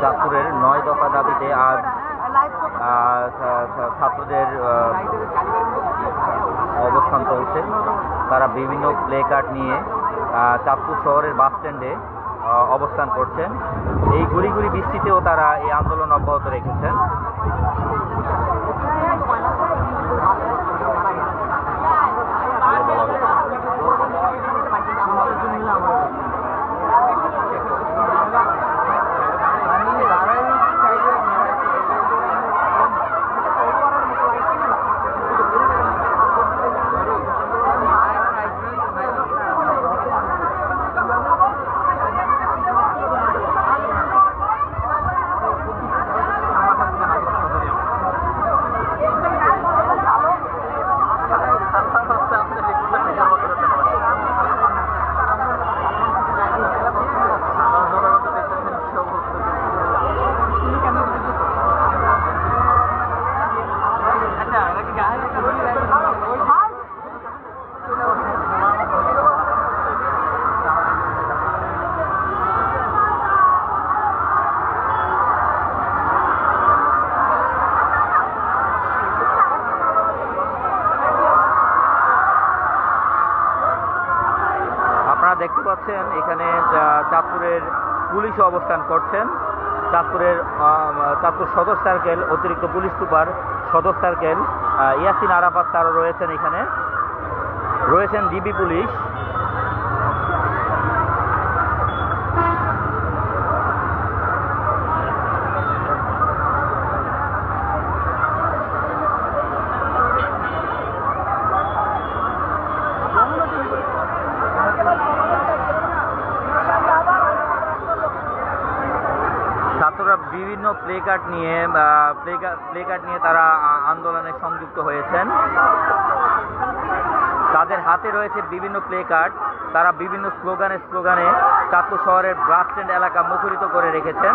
চাঁদপুরের 9 দফা দাবিতে আজ ছাত্রদের অবস্থান চলছে। তারা বিভিন্ন প্লে কার্ড নিয়ে চাঁদপুর শহরের বাস স্ট্যান্ডে অবস্থান করছেন। এই গুড়ি গুড়ি বৃষ্টিতেও তারা এই আন্দোলন অব্যাহত রেখেছেন। আপনারা দেখতে পাচ্ছেন এখানে চাঁদপুরের পুলিশও অবস্থান করছেন। চাঁদপুর সদর সার্কেল অতিরিক্ত পুলিশ সুপার সদর সার্কেল ইয়াসিন আরাফাত তারও রয়েছেন। এখানে রয়েছেন ডিবি পুলিশ। ছাত্ররা বিভিন্ন প্লে কার্ড নিয়ে তারা আন্দোলনে সংযুক্ত হয়েছেন। তাদের হাতে রয়েছে বিভিন্ন প্লে কার্ড। তারা বিভিন্ন স্লোগানে চাঁদপুর শহরের বাস স্ট্যান্ড এলাকা মুখরিত করে রেখেছেন।